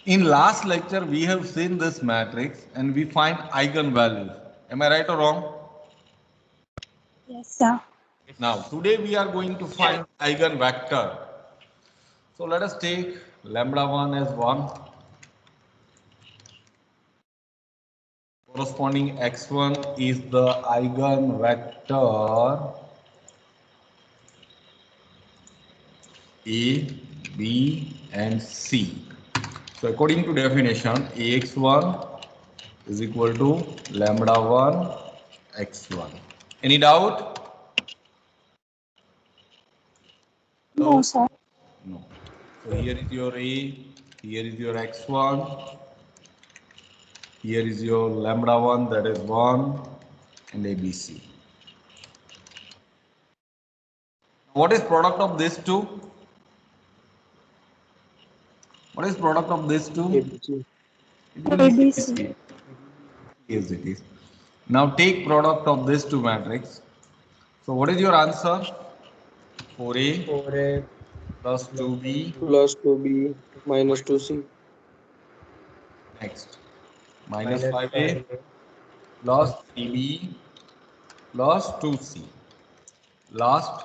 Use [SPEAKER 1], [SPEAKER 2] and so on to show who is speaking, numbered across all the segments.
[SPEAKER 1] In last lecture, we have seen this matrix and we find eigenvalues. Am I right or wrong?
[SPEAKER 2] Yes, sir.
[SPEAKER 1] Now, today we are going to find eigenvector. So let us take lambda 1 as 1. Corresponding x1 is the eigenvector A, B and C. So according to definition, Ax1 is equal to lambda 1 x1. Any doubt?
[SPEAKER 2] No,
[SPEAKER 1] Hello?
[SPEAKER 2] sir.
[SPEAKER 1] No. So here is your A, here is your x1, here is your lambda 1, that is 1, and ABC. What is product of these two? What is product of these two?
[SPEAKER 3] ABC.
[SPEAKER 1] It will be
[SPEAKER 2] ABC.
[SPEAKER 1] ABC. Yes, it is. Now take product of these two matrix. So what is your answer? 4A
[SPEAKER 3] 4A
[SPEAKER 1] plus 2B.
[SPEAKER 3] plus 2B minus 2C
[SPEAKER 1] Next. Minus
[SPEAKER 3] minus
[SPEAKER 1] 5A
[SPEAKER 3] 5A
[SPEAKER 1] plus 3B plus 2C. Last,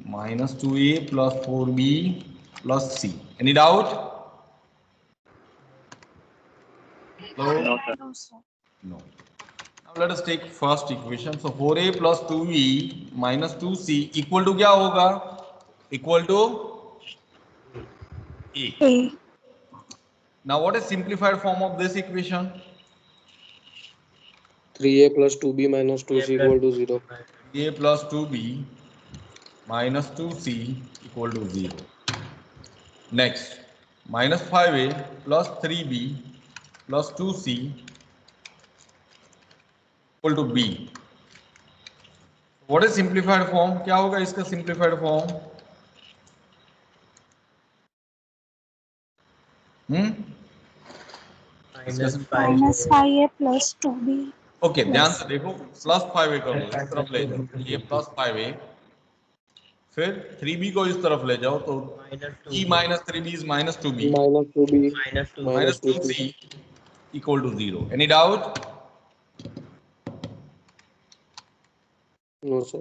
[SPEAKER 1] minus 2A plus 4B plus C. Any doubt? Hello?
[SPEAKER 2] No, sir.
[SPEAKER 1] No. Now let us take first equation. So 4A plus 2B minus 2C equal to क्या होगा? Equal to A.
[SPEAKER 2] A.
[SPEAKER 1] Now what is simplified form of this equation?
[SPEAKER 3] 3A plus 2B minus 2C equal to 0.
[SPEAKER 1] A plus 2B minus 2C equal to 0. Next, minus 5A plus 3B plus 2C equal to B. What is simplified form? क्या होगा इसका simplified form?
[SPEAKER 3] Minus
[SPEAKER 2] Minus
[SPEAKER 3] 5A
[SPEAKER 2] 5A plus 2B.
[SPEAKER 1] Okay ध्यान से
[SPEAKER 2] Plus.
[SPEAKER 1] देखो plus 5A कर लो इस तरफ ले जाओ ये प्लस 5A फिर 3B को इस तरफ ले जाओ तो E minus 3B is minus 2B
[SPEAKER 3] minus 2B
[SPEAKER 1] minus
[SPEAKER 3] minus 2C.
[SPEAKER 1] 2C equal to 0. Any doubt?
[SPEAKER 3] No, sir.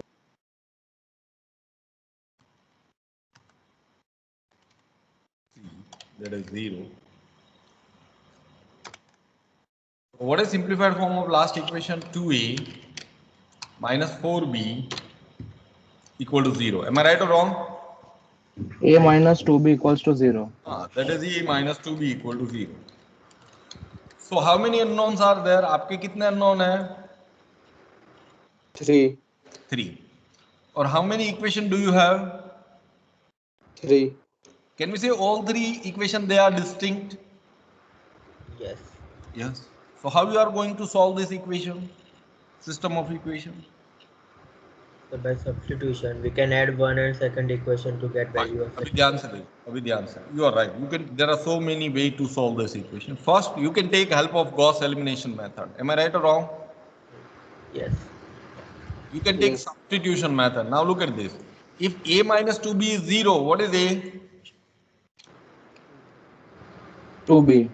[SPEAKER 1] That is 0. What is simplified form of last equation? 2A minus 4B equal to 0. Am I right or wrong?
[SPEAKER 4] A minus 2B equals to 0.
[SPEAKER 1] That is A minus 2B equal to 0. So how many unknowns are there? आपके कितने unknown हैं?
[SPEAKER 3] 3.
[SPEAKER 1] 3. Or how many equation do you have?
[SPEAKER 3] 3.
[SPEAKER 1] Can we say all three equation they are distinct?
[SPEAKER 3] Yes.
[SPEAKER 1] Yes. So how you are going to solve this equation? System of equation?
[SPEAKER 3] So by substitution, we can add one and second equation to get value of
[SPEAKER 1] अभी ध्यान से देखो, अभी ध्यान से. You are right. You can. There are so many ways to solve this equation. First, you can take help of Gauss elimination method. Am I right or wrong?
[SPEAKER 3] Yes.
[SPEAKER 1] You can take
[SPEAKER 3] Yes.
[SPEAKER 1] substitution method. Now look at this. If A minus 2B is 0, what is A?
[SPEAKER 4] 2B.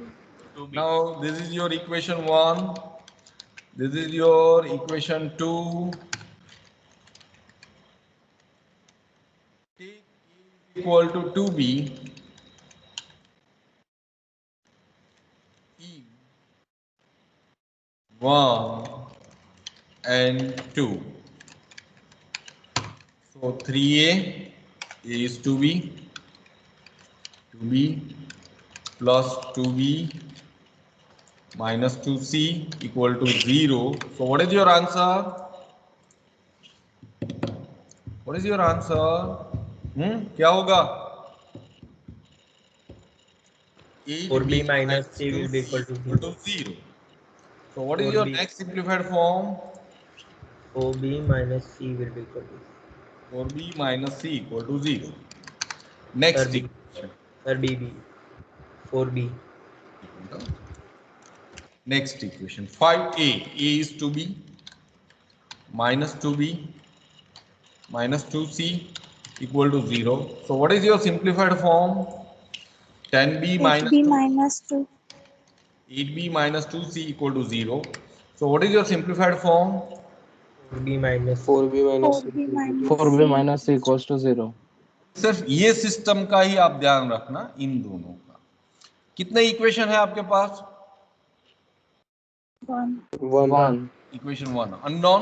[SPEAKER 1] Now this is your equation 1. This is your equation 2. Take A equal to 2B. E 1 and 2. So 3A is 2B. 2B plus 2B minus 2C equal to 0. So what is your answer? What is your answer? क्या होगा?
[SPEAKER 3] 4B minus C will be equal to
[SPEAKER 1] 0. So what is your
[SPEAKER 3] 4B.
[SPEAKER 1] next simplified form?
[SPEAKER 3] 4B minus C will be equal to
[SPEAKER 1] 4B minus C equal to 0. Next
[SPEAKER 3] Sir, B.
[SPEAKER 1] equation.
[SPEAKER 3] Sir, BB. 4B.
[SPEAKER 1] Next equation. 5A. A is 2B minus 2B minus 2C equal to 0. So what is your simplified form? 10b minus
[SPEAKER 2] 8b minus 2.
[SPEAKER 1] 8b minus 2c equal to 0. So what is your simplified form?
[SPEAKER 3] 4b minus
[SPEAKER 5] 4b minus
[SPEAKER 2] 4b minus
[SPEAKER 4] 4b
[SPEAKER 2] c.
[SPEAKER 4] minus c equals to 0.
[SPEAKER 1] सिर्फ ये system का ही आप ध्यान रखना, इन दोनों का। कितने equation है आपके पास?
[SPEAKER 2] 1,
[SPEAKER 4] 1,
[SPEAKER 1] equation 1। Unknown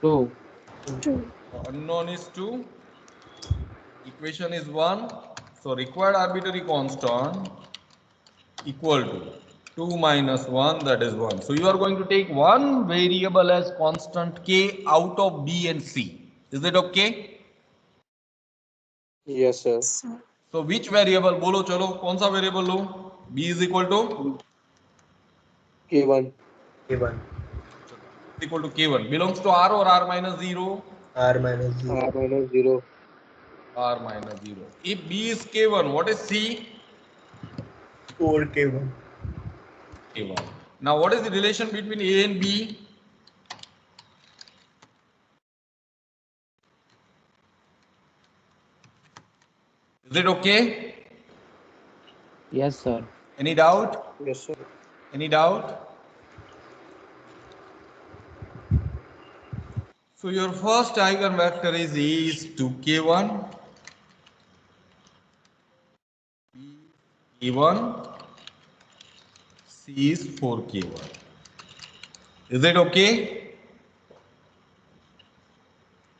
[SPEAKER 4] 2,
[SPEAKER 2] 2.
[SPEAKER 1] unknown is 2, equation is 1, so required arbitrary constant equal to 2 minus 1, that is 1. So you are going to take one variable as constant k out of b and c. Is it okay?
[SPEAKER 5] yes sir.
[SPEAKER 2] So,
[SPEAKER 1] So which variable? बोलो चलो, कौन सा variable low? b is equal to
[SPEAKER 5] k1
[SPEAKER 3] k1
[SPEAKER 1] equal to k1 belongs to r or r minus 0?
[SPEAKER 3] r minus 0
[SPEAKER 5] r minus 0
[SPEAKER 1] r minus 0. If b is k1, what is c?
[SPEAKER 3] 4 k1
[SPEAKER 1] k1. Now what is the relation between a and b? Is it okay?
[SPEAKER 4] yes sir.
[SPEAKER 1] Any doubt?
[SPEAKER 5] yes sir.
[SPEAKER 1] Any doubt? So your first eigenvector is A is 2k1, B k1, C is 4k1. Is it okay?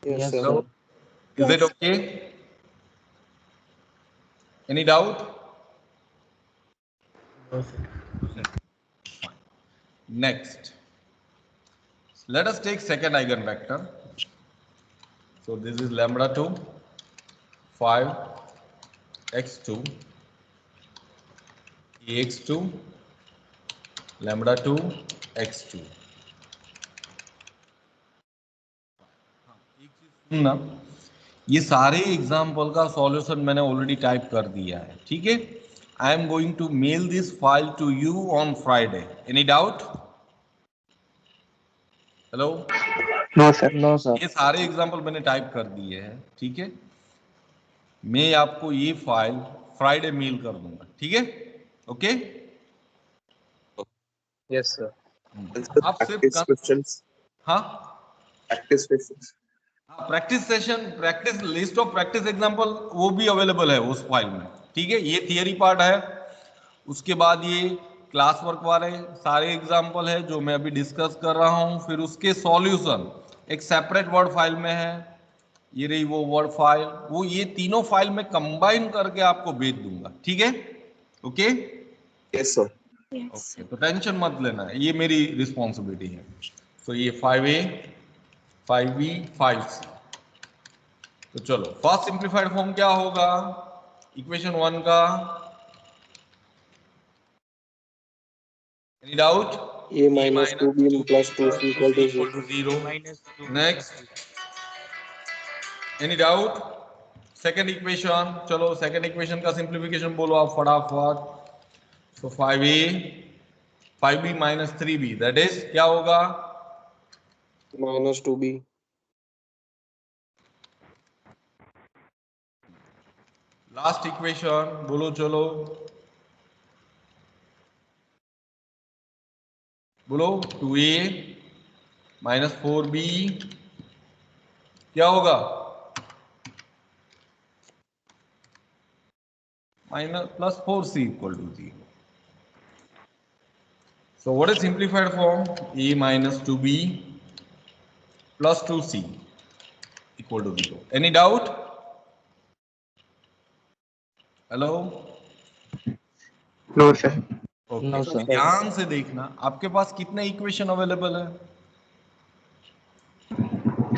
[SPEAKER 5] yes
[SPEAKER 4] Yes,
[SPEAKER 5] sir.
[SPEAKER 1] Hello? Is it
[SPEAKER 2] Yes.
[SPEAKER 1] okay? Any doubt?
[SPEAKER 3] no sir.
[SPEAKER 1] Next, let us take second eigenvector. So this is lambda 2, 5, x2, ax2, lambda 2, x2. ना, ये सारे example का solution मैंने already type कर दिया है, ठीक है। I am going to mail this file to you on Friday. Any doubt? Hello?
[SPEAKER 5] no sir.
[SPEAKER 4] No sir.
[SPEAKER 1] ये सारे एग्जाम्पल मैंने टाइप कर दिए हैं, ठीक है। मैं आपको ये फाइल फ्राइडे मेल कर दूंगा, ठीक है। ओके?
[SPEAKER 5] yes sir.
[SPEAKER 1] आप सिर्फ
[SPEAKER 5] practice questions.
[SPEAKER 1] हाँ,
[SPEAKER 5] practice questions.
[SPEAKER 1] Practice session, practice list of practice example वो भी अवेलेबल है उस फाइल में, ठीक है। ये थियरी पार्ट है, उसके बाद ये क्लास वर्क वाले सारे एग्जांपल है जो मैं अभी डिस्कस कर रहा हूँ, फिर उसके सॉल्यूशन एक सेपरेट वर्ड फाइल में है, ये रही वो वर्ड फाइल, वो ये तीनों फाइल में कंबाइन करके आपको भेज दूंगा, ठीक है। Okay
[SPEAKER 5] yes sir.
[SPEAKER 2] Yes.
[SPEAKER 1] Okay, तो टेंशन मत लेना, ये मेरी रिस्पॉन्सिबिलिटी है। तो ये 5A 5B 5C। तो चलो, फर्स्ट सिंप्लीफाइड फॉर्म क्या होगा इक्वेशन 1 का? Any doubt?
[SPEAKER 5] a minus 2b plus 2c equal to 0.
[SPEAKER 1] 0 next, any doubt? Second equation, चलो सेकंड इक्वेशन का सिंप्लीफिकेशन बोलो आप फटाफट। सो 5A 5B minus 3B, that is क्या होगा?
[SPEAKER 5] minus 2b
[SPEAKER 1] लास्ट इक्वेशन बोलो चलो, बोलो 2A minus 4B क्या होगा? minus plus 4C equal to 0. So what is simplified form? A minus 2B plus 2C equal to 0. Any doubt? Hello?
[SPEAKER 5] no sir.
[SPEAKER 1] Okay,
[SPEAKER 4] No, sir.
[SPEAKER 1] ध्यान से देखना, आपके पास कितने इक्वेशन अवेलेबल है?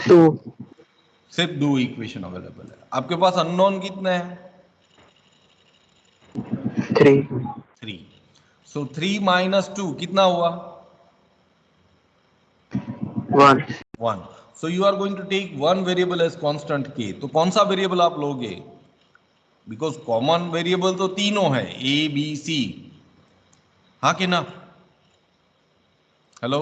[SPEAKER 5] 2
[SPEAKER 1] सिर्फ 2 इक्वेशन अवेलेबल है। आपके पास अननोन कितने हैं?
[SPEAKER 5] 3
[SPEAKER 1] 3। सो 3 minus 2 कितना हुआ?
[SPEAKER 5] 1
[SPEAKER 1] 1। So you are going to take one variable as constant k। तो कौन सा वेरिएबल आप लोगे? बिकॉज कॉमन वेरिएबल तो तीनों है, a b c, हाँ कि ना? हेलो?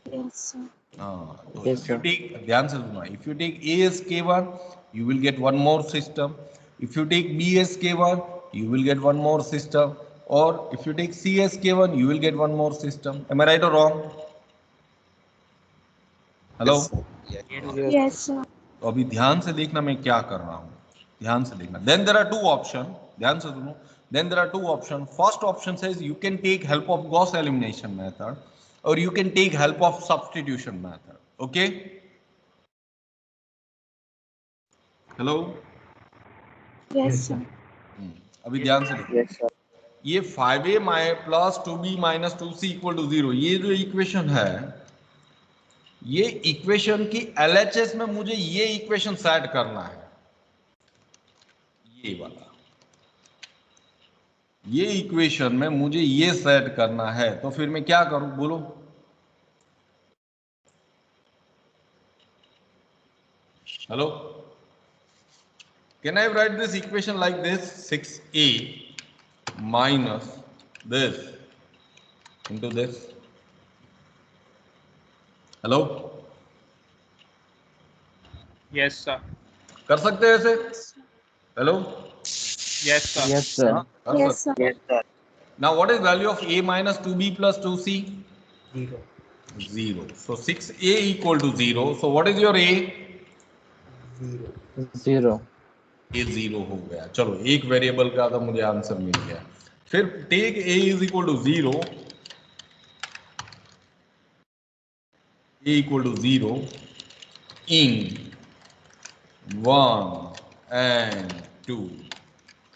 [SPEAKER 2] Yes, sir.
[SPEAKER 1] हाँ, तो
[SPEAKER 4] Yes,
[SPEAKER 1] if you
[SPEAKER 4] sir.
[SPEAKER 1] take, ध्यान से सुना, if you take a as k1 you will get one more system, if you take b as k1 you will get one more system, or if you take CSK1 you will get one more system. Am I right or wrong? Hello?
[SPEAKER 2] Yes, sir.
[SPEAKER 1] तो अभी ध्यान से देखना मैं क्या कर रहा हूं, ध्यान से देखना. Then there are two option, ध्यान से सुनो. Then there are two option. First option says you can take help of Gauss elimination method और you can take help of substitution method. Okay, hello?
[SPEAKER 2] Yes, sir.
[SPEAKER 1] अभी ध्यान से देखो.
[SPEAKER 5] Yes, sir.
[SPEAKER 1] ये 5a plus 2b minus 2c equal to 0, ये जो equation है, ये इक्वेशन की LHS में मुझे ये इक्वेशन सेट करना है, ये वाला. ये इक्वेशन में मुझे ये सेट करना है, तो फिर मैं क्या करूं बोलो? Hello? Can I right this equation like this? 6a minus this into this. Hello?
[SPEAKER 6] Yes, sir.
[SPEAKER 1] कर सकते हैं ऐसे? Hello?
[SPEAKER 6] Yes, sir.
[SPEAKER 4] Yes, sir.
[SPEAKER 1] कर
[SPEAKER 2] Yes,
[SPEAKER 1] सकते.
[SPEAKER 2] sir.
[SPEAKER 5] Yes, sir.
[SPEAKER 1] Now what is value of a minus 2b plus 2c?
[SPEAKER 3] 0.
[SPEAKER 1] 0. So 6a equal to 0. So what is your a?
[SPEAKER 3] 0.
[SPEAKER 4] 0.
[SPEAKER 1] a 0 हो गया. चलो एक वेरिएबल का तो मुझे आंसर मिल गया. फिर take a is equal to 0. a equal to 0 in 1 and 2.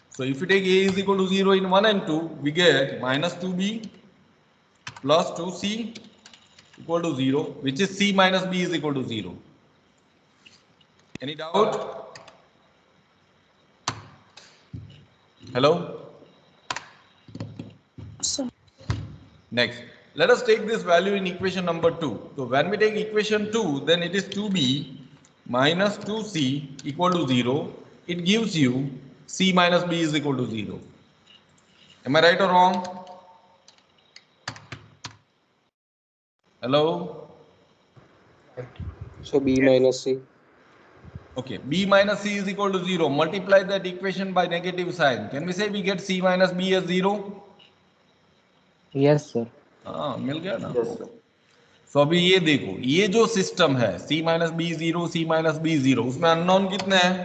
[SPEAKER 1] So if you take a is equal to 0 in 1 and 2, we get minus 2b plus 2c equal to 0, which is c minus b is equal to 0. Any doubt? Hello?
[SPEAKER 2] Sir.
[SPEAKER 1] Next, let us take this value in equation number 2. So when we take equation 2, then it is 2b minus 2c equal to 0. It gives you c minus b is equal to 0. Am I right or wrong? Hello?
[SPEAKER 5] So B minus C.
[SPEAKER 1] Okay, b minus c is equal to 0. Multiply that equation by negative sign. Can we say we get c minus b as 0?
[SPEAKER 4] Yes, sir.
[SPEAKER 1] हाँ, मिल गया ना.
[SPEAKER 5] Yes, sir.
[SPEAKER 1] तो अभी ये देखो, ये जो system है c minus B 0, c minus B 0, उसमें अननोन कितने हैं?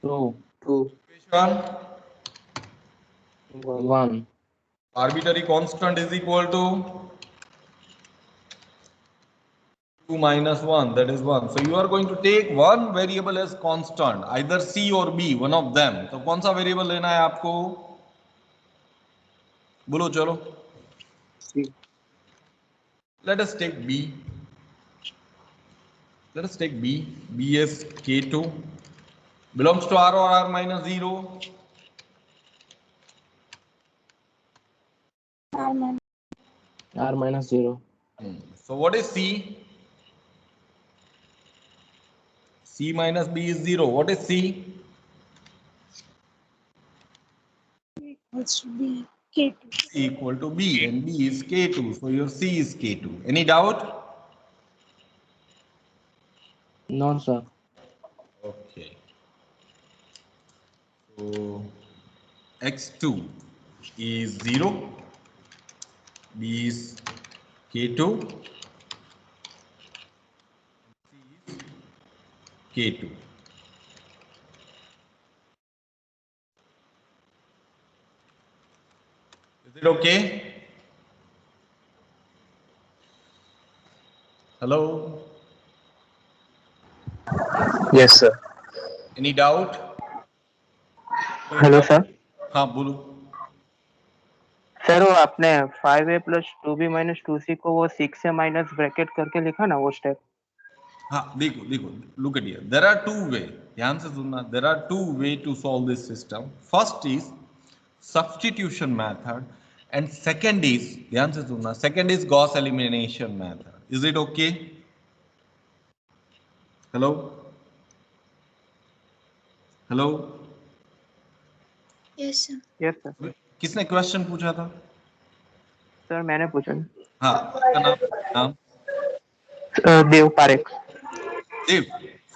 [SPEAKER 4] 2.
[SPEAKER 5] 2.
[SPEAKER 1] Equation
[SPEAKER 5] 1.
[SPEAKER 4] 1.
[SPEAKER 1] Arbitrary constant is equal to 2 minus 1, that is 1. So you are going to take one variable as constant, either c or b, one of them. तो कौन सा variable लेना है आपको? बोलो चलो.
[SPEAKER 5] C.
[SPEAKER 1] Let us take b. Let us take b. b is k2 belongs to r or r minus 0.
[SPEAKER 2] Amen.
[SPEAKER 4] R minus 0.
[SPEAKER 1] So what is c? c minus b is 0. What is c?
[SPEAKER 2] Equals to B. K2.
[SPEAKER 1] Equal to b, and b is k2. So your c is k2. Any doubt?
[SPEAKER 4] No, sir.
[SPEAKER 1] Okay. So x2 is 0. b is k2. c is k2. Is it okay? Hello?
[SPEAKER 5] Yes, sir.
[SPEAKER 1] Any doubt?
[SPEAKER 5] Hello, sir.
[SPEAKER 1] हाँ बोलो.
[SPEAKER 5] Sir वो आपने 5a plus 2b minus 2c को वो 6 से minus bracket करके लिखा ना वो स्टेप.
[SPEAKER 1] हाँ देखो देखो, look at here. There are two way. ध्यान से सुनना. There are two way to solve this system. First is substitution method, and second is, ध्यान से सुनना, second is Gauss elimination method. Is it okay? Hello? Hello?
[SPEAKER 2] Yes, sir.
[SPEAKER 5] Yes, sir.
[SPEAKER 1] किसने question पूछा था?
[SPEAKER 5] Sir मैंने पूछा.
[SPEAKER 1] हाँ, उसका नाम नाम
[SPEAKER 5] देव पारेख.
[SPEAKER 1] देव.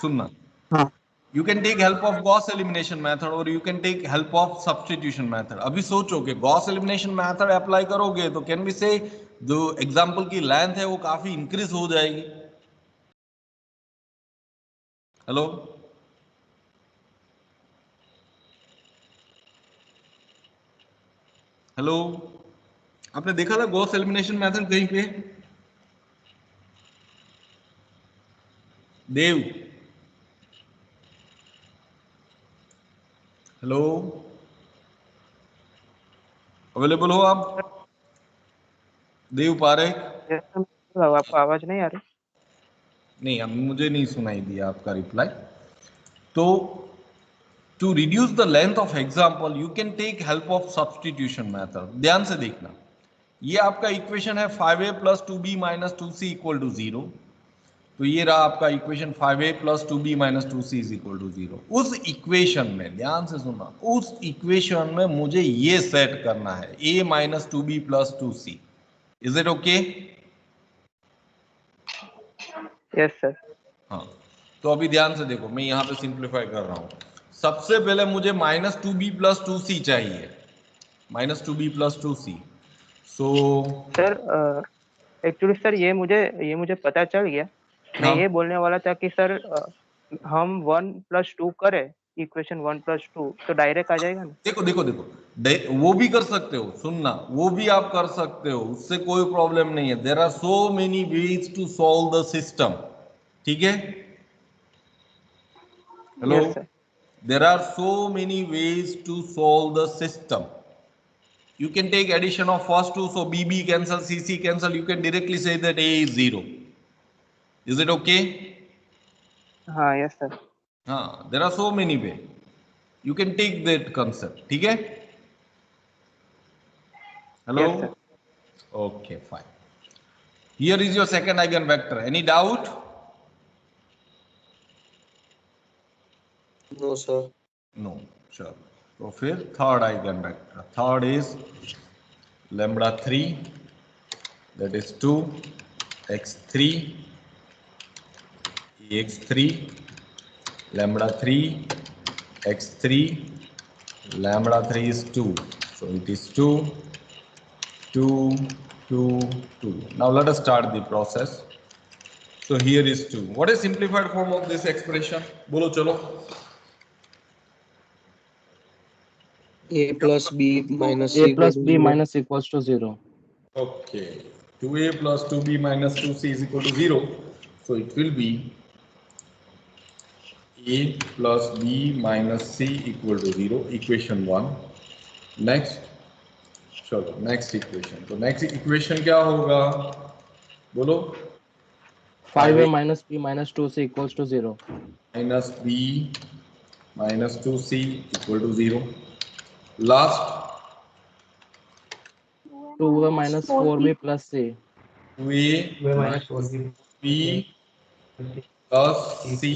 [SPEAKER 1] सुनना,
[SPEAKER 5] हाँ.
[SPEAKER 1] You can take help of Gauss elimination method or you can take help of substitution method. अभी सोचो कि Gauss elimination method अप्लाई करोगे तो कैन बी से जो एग्जाम्पल की लेंथ है वो काफी इंक्रीज हो जाएगी. हेलो, हेलो, आपने देखा था गॉस एलिमिनेशन मेथड कहीं पे? देव, हेलो, अवेलेबल हो आप? देव पारेख?
[SPEAKER 5] Yes, sir, आपको आवाज नहीं आ रही?
[SPEAKER 1] नहीं, अब मुझे नहीं सुनाई दिया आपका रिप्लाई. तो to reduce the length of example you can take help of substitution method. ध्यान से देखना, ये आपका इक्वेशन है 5a plus 2b minus 2c equal to 0. तो ये रहा आपका equation 5a plus 2b minus 2c is equal to 0. उस इक्वेशन में ध्यान से सुनना, उस इक्वेशन में मुझे ये सेट करना है a minus 2b plus 2c. Is it okay?
[SPEAKER 5] Yes sir.
[SPEAKER 1] हाँ, तो अभी ध्यान से देखो, मैं यहाँ पे सिंप्लीफाई कर रहा हूँ. सबसे पहले मुझे माइनस 2b प्लस 2c चाहिए, minus 2b plus 2c. So
[SPEAKER 5] sir actually sir ये मुझे पता चल गया. मैं
[SPEAKER 1] हाँ.
[SPEAKER 5] ये बोलने वाला था कि सर हम 1+2 करें इक्वेशन 1+2 तो डायरेक्ट आ जाएगा ना?
[SPEAKER 1] देखो देखो देखो, वो भी कर सकते हो, सुनना, वो भी आप कर सकते हो, उससे कोई प्रॉब्लम नहीं है. There are so many ways to solve the system. ठीक है? Hello,
[SPEAKER 5] Yes, sir.
[SPEAKER 1] There are so many ways to solve the system. You can take addition of first two, so BB cancel, CC cancel. You can directly say that A is 0. Is it okay?
[SPEAKER 5] हाँ, yes sir.
[SPEAKER 1] हाँ, there are so many ways. You can take that concept. ठीक है? Hello?
[SPEAKER 5] Yes, sir.
[SPEAKER 1] Okay, fine. Here is your second eigenvector. Any doubt?
[SPEAKER 3] No, sir.
[SPEAKER 1] No. Sure. तो फिर third eigenvector. Third is lambda 3, that is 2, x3, x3, lambda 3, x3, lambda 3 is 2. So it is 2, 2, 2, 2. Now let us start the process. So here is 2. What is simplified form of this expression? बोलो चलो.
[SPEAKER 3] A plus B minus
[SPEAKER 4] A
[SPEAKER 3] C
[SPEAKER 4] plus
[SPEAKER 3] equal to
[SPEAKER 4] B
[SPEAKER 3] 0.
[SPEAKER 4] minus equals to 0.
[SPEAKER 1] Okay. 2a plus 2b minus 2c is equal to 0. So it will be a plus b minus c equal to 0. Equation 1. Next. चलो next equation. तो next equation क्या होगा? बोलो.
[SPEAKER 4] 5a minus B minus 2c equals to 0.
[SPEAKER 1] Minus b minus 2c equal to 0. Last.
[SPEAKER 4] 2a minus 4b plus c.
[SPEAKER 1] 2a minus 4b plus c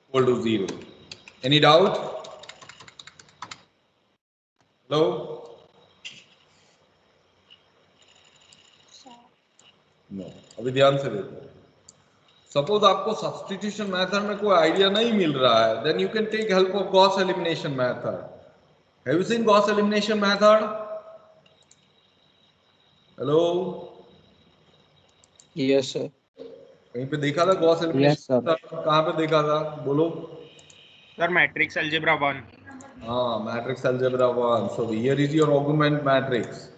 [SPEAKER 1] equal to 0. Any doubt? Hello? No. अभी ध्यान से देखो. Suppose आपको substitution method में कोई idea नहीं मिल रहा है, then you can take help of Gauss elimination method. Have you seen Gauss elimination method? Hello,
[SPEAKER 3] Yes, sir.
[SPEAKER 1] कहीं पे देखा था Gauss
[SPEAKER 4] Yes,
[SPEAKER 1] elimination
[SPEAKER 4] sir.
[SPEAKER 1] Method? कहाँ पे देखा था? बोलो.
[SPEAKER 6] Sir, matrix algebra 1.
[SPEAKER 1] हाँ, matrix algebra 1. So here is your augment matrix.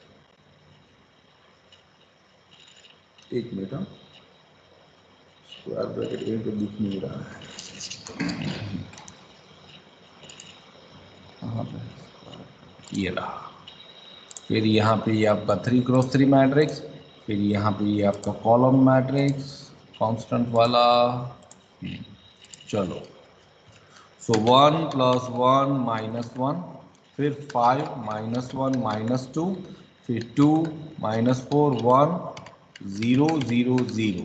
[SPEAKER 1] एक मिनट. हाँ, स्क्वायर ब्रैकेट कहीं पे दिख नहीं रहा है. कहाँ पे? ये रहा. फिर यहाँ पे ये आपका 3x3 मैट्रिक्स, फिर यहाँ पे ये आपका कॉलम मैट्रिक्स कांस्टेंट वाला. चलो. सो 1 प्लस 1 माइनस 1, फिर 5 माइनस 1 माइनस 2, फिर 2 माइनस 4 1 0 0 0.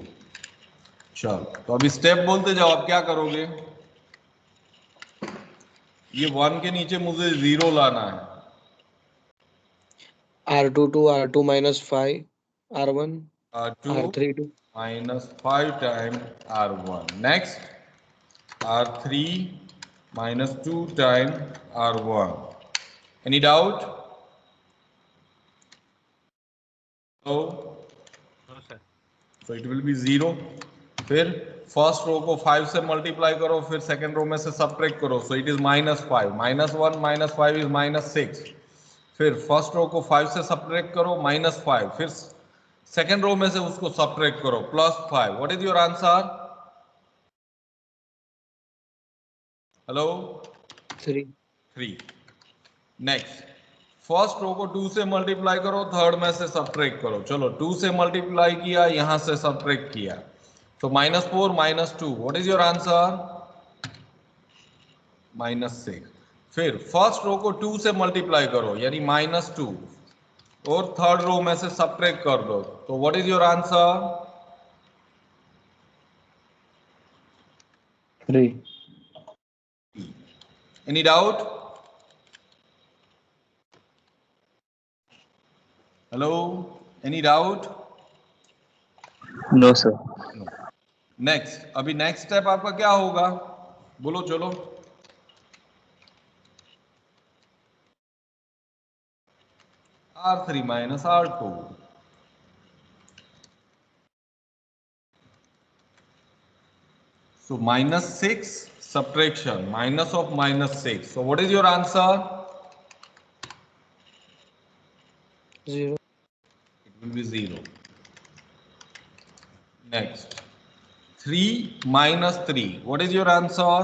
[SPEAKER 1] चलो, तो अभी स्टेप बोलते जाओ. आप क्या करोगे? ये 1 के नीचे मुझे 0 लाना है.
[SPEAKER 3] R2 to R2 minus 5, R1,
[SPEAKER 1] R2
[SPEAKER 3] R3 to
[SPEAKER 1] minus 5 times R1. Next, R3 minus 2 times R1. Any doubt? So,
[SPEAKER 6] No, sir.
[SPEAKER 1] so it will be 0. फिर फर्स्ट रो को 5 से मल्टीप्लाई करो, फिर सेकेंड रो में से सब्ट्रैक्ट करो, so it is -5, -1 -5 is -6. फिर first row को 5 से सब्ट्रैक्ट करो, -5, फिर सेकेंड रो में से उसको सब्ट्रैक्ट करो, +5. What is your answer? Hello?
[SPEAKER 4] 3.
[SPEAKER 1] Next, first row को 2 से मल्टीप्लाई करो, थर्ड में से सब्ट्रैक्ट करो. चलो 2 से मल्टीप्लाई किया, यहां से सब्ट्रैक्ट किया, तो -4 -2. What is your answer? -6. फिर फर्स्ट रो को 2 से मल्टीप्लाई करो, यानी -2, और थर्ड रो में से सब्ट्रैक्ट कर दो, तो what is your answer?
[SPEAKER 4] 3.
[SPEAKER 1] Any doubt? Hello, any doubt?
[SPEAKER 7] No sir.
[SPEAKER 1] Next, अभी नेक्स्ट स्टेप आपका क्या होगा, बोलो चलो. R3 minus R2. So -6 subtraction, minus of -6. So what is your answer?
[SPEAKER 4] 0.
[SPEAKER 1] It will be 0. Next, 3 minus 3. What is your answer?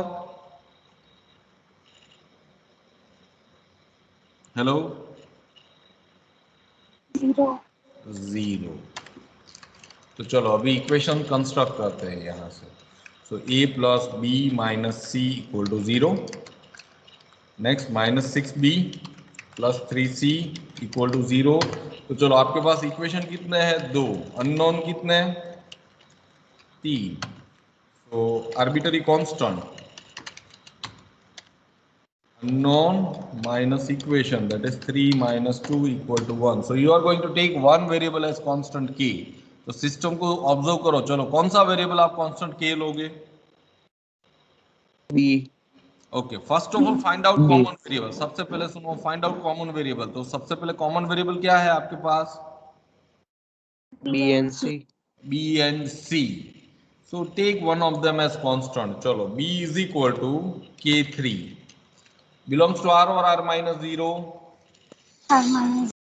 [SPEAKER 1] Hello?
[SPEAKER 2] 0.
[SPEAKER 1] 0. तो चलो अभी equation construct करते हैं यहां से. So a plus b minus c equal to 0. Next, -6b plus 3c equal to 0. तो चलो आपके पास इक्वेशन कितने हैं? 2. अननोन कितने हैं? 3. So arbitrary constant unknown minus equation, that is 3 minus 2 equal to 1. So you are going to take one variable as constant k. तो system को observe करो. चलो कौन सा वेरिएबल आप कांस्टेंट k लोगे?
[SPEAKER 4] B.
[SPEAKER 1] Okay, first of all find out common variable. सबसे पहले सुनो, फाइंड आउट कॉमन वेरिएबल. तो सबसे पहले कॉमन वेरिएबल क्या है आपके पास?
[SPEAKER 4] B and C.
[SPEAKER 1] b and c. So take one of them as constant. चलो b is equal to k3 belongs to r or r minus 0?
[SPEAKER 2] R minus.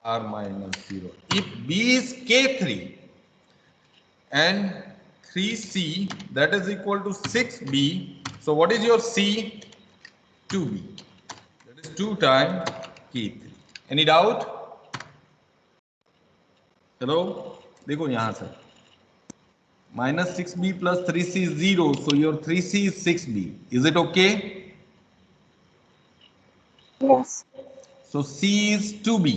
[SPEAKER 1] R minus 0. If b is k3 and 3c, that is equal to 6b, so what is your c? 2b. That is 2 times k3. Any doubt? Hello? देखो यहां से -6b plus 3c is 0, so your 3c is 6b. Is it okay?
[SPEAKER 2] Yes.
[SPEAKER 1] So c is 2b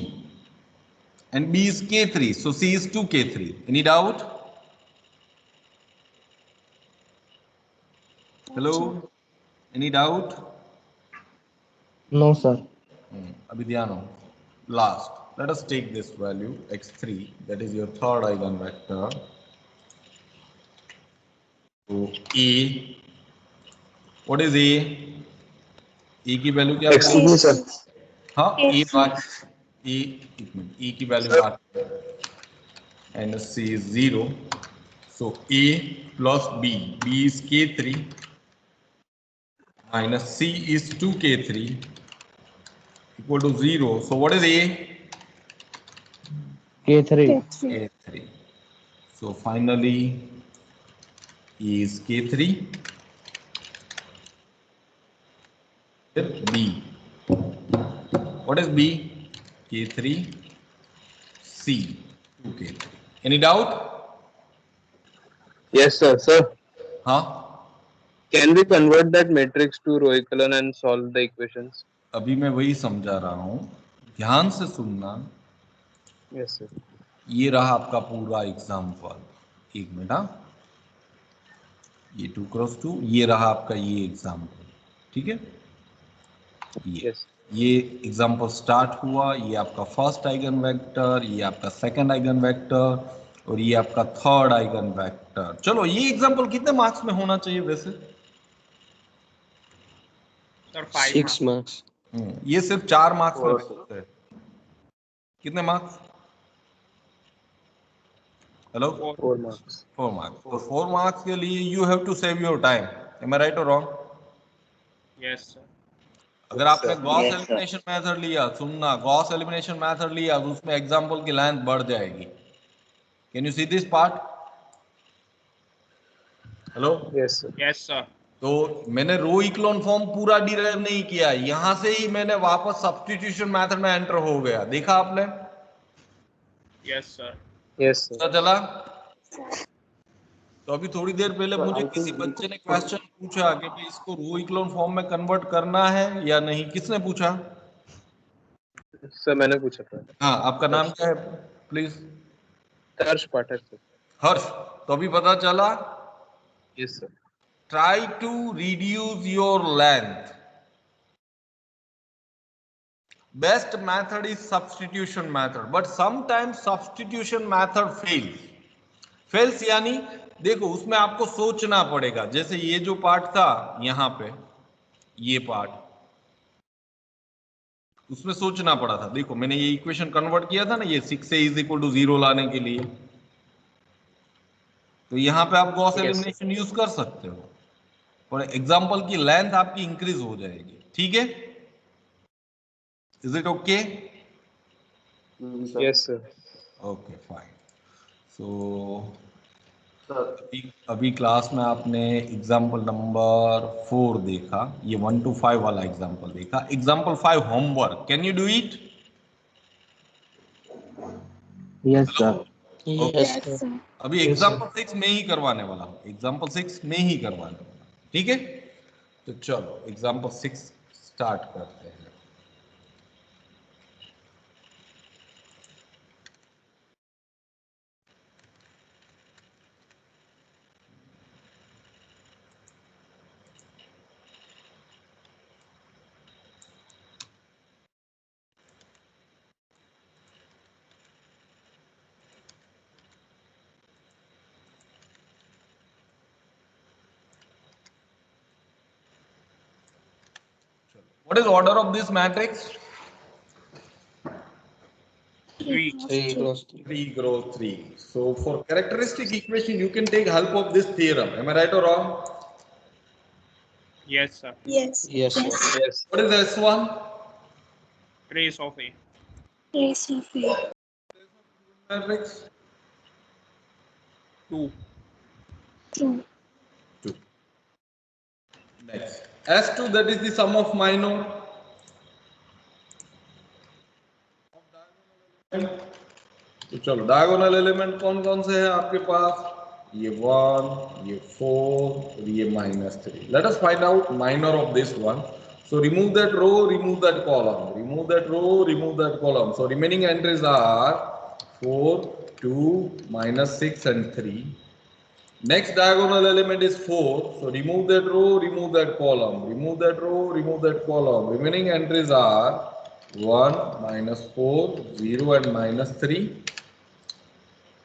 [SPEAKER 1] and b is k3, so c is 2k3. Any doubt? Hello? Any doubt?
[SPEAKER 4] No, sir.
[SPEAKER 1] अभी ध्यान हो. Last, let us take this value x3, that is your third eigenvector. So a, what is a? a की value क्या?
[SPEAKER 7] Excuse me, sir.
[SPEAKER 1] हाँ, a
[SPEAKER 2] A3.
[SPEAKER 1] Bar a, एक minute, a की value आती है and c is 0. So a plus b, b is k3 minus c is 2k3 equal to 0. So what is a?
[SPEAKER 4] K3.
[SPEAKER 2] K3.
[SPEAKER 1] K3. So finally is K3. B. What is B? K3 C 2K3. Any doubt?
[SPEAKER 7] Yes, sir. Sir,
[SPEAKER 1] हाँ,
[SPEAKER 7] can we convert that matrix to row echelon and solve the equations?
[SPEAKER 1] अभी मैं वही समझा रहा हूँ, ध्यान से सुनना.
[SPEAKER 7] Yes, sir.
[SPEAKER 1] ये रहा आपका पूरा एग्जाम्पल. एक मिनट. हाँ, ये 2x2, ये रहा आपका ये एग्जाम्पल. ठीक है,
[SPEAKER 7] Yes.
[SPEAKER 1] ये एग्जाम्पल स्टार्ट हुआ, ये आपका फर्स्ट आइगन वेक्टर, ये आपका सेकंड आइगन वेक्टर, और ये आपका थर्ड आइगन वेक्टर। चलो ये एग्जांपल कितने मार्क्स में होना चाहिए वैसे?
[SPEAKER 6] Sir 5
[SPEAKER 4] 6 marks.
[SPEAKER 1] ये सिर्फ 4 मार्क्स में बैठता है। कितने मार्क्स? हेलो?
[SPEAKER 7] 4 marks.
[SPEAKER 1] 4 मार्क्स। तो 4 मार्क्स के लिए you have to save your time. Am I right और रॉन्ग?
[SPEAKER 6] Yes sir.
[SPEAKER 1] अगर आपने गॉस एलिमिनेशन मेथड लिया, सुनना, गॉस एलिमिनेशन मेथड लिया तो उसमें एग्जांपल की लेंथ बढ़ जाएगी। Can you see this part? Hello?
[SPEAKER 7] Yes, sir.
[SPEAKER 6] Yes sir.
[SPEAKER 1] तो मैंने रो इक्लोन फॉर्म पूरा डिराइव नहीं किया, यहां से ही मैंने वापस सब्स्टिट्यूशन मेथड में एंटर हो गया। देखा आपने?
[SPEAKER 6] Yes sir.
[SPEAKER 7] Yes, sir.
[SPEAKER 1] पता चला? तो अभी थोड़ी देर पहले मुझे किसी बच्चे ने क्वेश्चन पूछा कि भाई इसको रो इक्लोन फॉर्म में कन्वर्ट करना है या नहीं। किसने पूछा?
[SPEAKER 7] Sir, मैंने पूछा था.
[SPEAKER 1] हाँ, आपका नाम क्या है प्लीज?
[SPEAKER 7] Tarsh Pathak, sir.
[SPEAKER 1] हर्ष। तो अभी पता चला।
[SPEAKER 7] Yes, sir.
[SPEAKER 1] Try to reduce your length. Best method is substitution method, but sometimes substitution method fails. Fails यानी देखो उसमें आपको सोचना पड़ेगा। जैसे ये जो पार्ट था यहां पे, ये पार्ट, उसमें सोचना पड़ा था। देखो मैंने ये इक्वेशन कन्वर्ट किया था ना, ये 6a इज इक्वल टू 0 लाने के लिए। तो यहां पे आप गॉस एलिमिनेशन यूज कर सकते हो और एग्जाम्पल की लेंथ आपकी इंक्रीज हो जाएगी। ठीक है? Is it okay?
[SPEAKER 7] Yes, sir.
[SPEAKER 1] Okay fine. So अभी क्लास में आपने एग्जाम्पल नंबर 4 देखा, ये 1 to 5 वाला एग्जाम्पल देखा। Example 5 homework, can you do it?
[SPEAKER 4] Yes, sir.
[SPEAKER 2] Yes, sir.
[SPEAKER 1] अभी एग्जाम्पल 6 में ही करवाने वाला हूँ, एग्जाम्पल 6 में ही करवाने वाला हूँ। ठीक है? तो चलो एग्जाम्पल 6 स्टार्ट करते हैं। What is order of this matrix?
[SPEAKER 6] 3.
[SPEAKER 4] 3 cross 3.
[SPEAKER 1] 3 cross 3. So for characteristic equation, you can take help of this theorem. Am I right or wrong?
[SPEAKER 6] Yes sir.
[SPEAKER 2] Yes.
[SPEAKER 4] Yes, sir.
[SPEAKER 7] Yes.
[SPEAKER 1] What is S1?
[SPEAKER 6] Trace of A.
[SPEAKER 2] Trace of A.
[SPEAKER 1] Matrix?
[SPEAKER 6] 2.
[SPEAKER 2] 2.
[SPEAKER 1] 2. Next. S2, that is the sum of minor. तो चलो diagonal element कौन कौन से हैं आपके पास? ये 1, ये 4 और ये -3. Let us find out minor of this one. So remove that row, remove that column. Remove that row, remove that column. So remaining entries are 4, 2, -6 and 3. Next diagonal element is 4. So remove that row, remove that column. Remove that row, remove that column. Remaining entries are 1, -4, 0 and -3.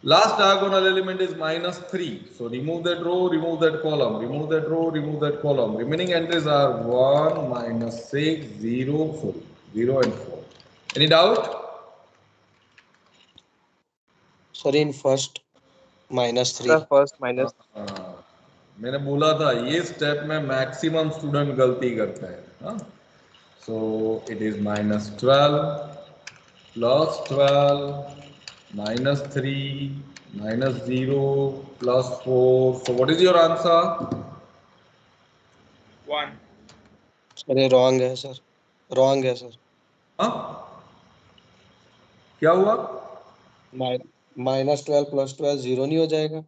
[SPEAKER 1] Last diagonal element is -3. So remove that row, remove that column. Remove that row, remove that column. Remaining entries are 1, -6, 0 and 4. Any doubt?
[SPEAKER 4] Sorry, in first -3.
[SPEAKER 7] Sir, first minus.
[SPEAKER 1] मैंने बोला था ये step में maximum student गलती करते हैं। So it is -12 +12 -3 -0 +4. So what is your answer?
[SPEAKER 6] 1.
[SPEAKER 4] अरे wrong है सर, रॉन्ग है सर।
[SPEAKER 1] हाँ क्या हुआ?
[SPEAKER 4] -12 + 12 0 नहीं हो जाएगा?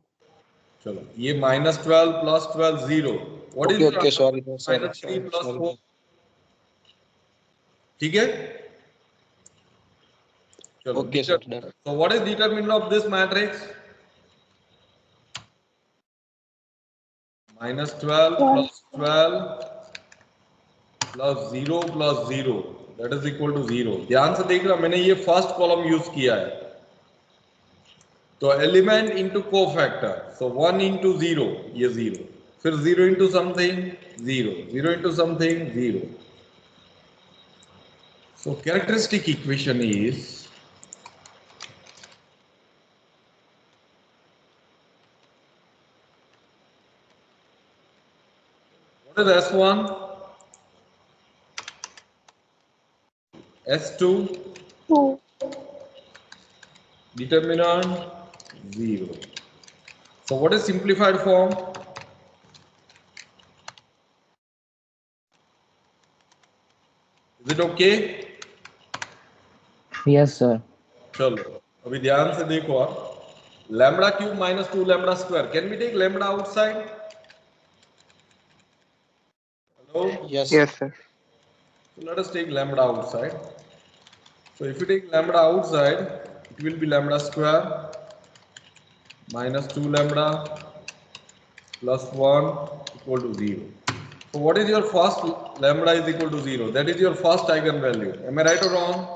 [SPEAKER 1] चलो ये -12 + 12 0. What is
[SPEAKER 4] okay, sorry sir,
[SPEAKER 1] -3 + 4? ठीक है? चलो
[SPEAKER 4] okay sir, done.
[SPEAKER 1] So what is determinant of this matrix? -12 + 12 + 0 + 0 that is equal to 0. ध्यान से देखना, मैंने ये फर्स्ट कॉलम यूज किया है। तो एलिमेंट इंटू कोफैक्टर, सो 1 इंटू 0 ये 0, फिर 0 into something 0, 0 into something 0. So characteristic equation is what is S1, S2,
[SPEAKER 2] 2.
[SPEAKER 1] determinant 0. So what is simplified form? Is it okay?
[SPEAKER 4] Yes, sir.
[SPEAKER 1] चलो अभी ध्यान से देखो आप. Lambda cube minus 2 lambda square. Can we take lambda outside? Hello?
[SPEAKER 3] Yes.
[SPEAKER 5] Yes, sir.
[SPEAKER 1] So let us take lambda outside. So if you take lambda outside, it will be lambda square minus 2 lambda plus 1 equal to 0. So what is your first lambda is equal to 0? That is your first eigenvalue. Am I right or wrong?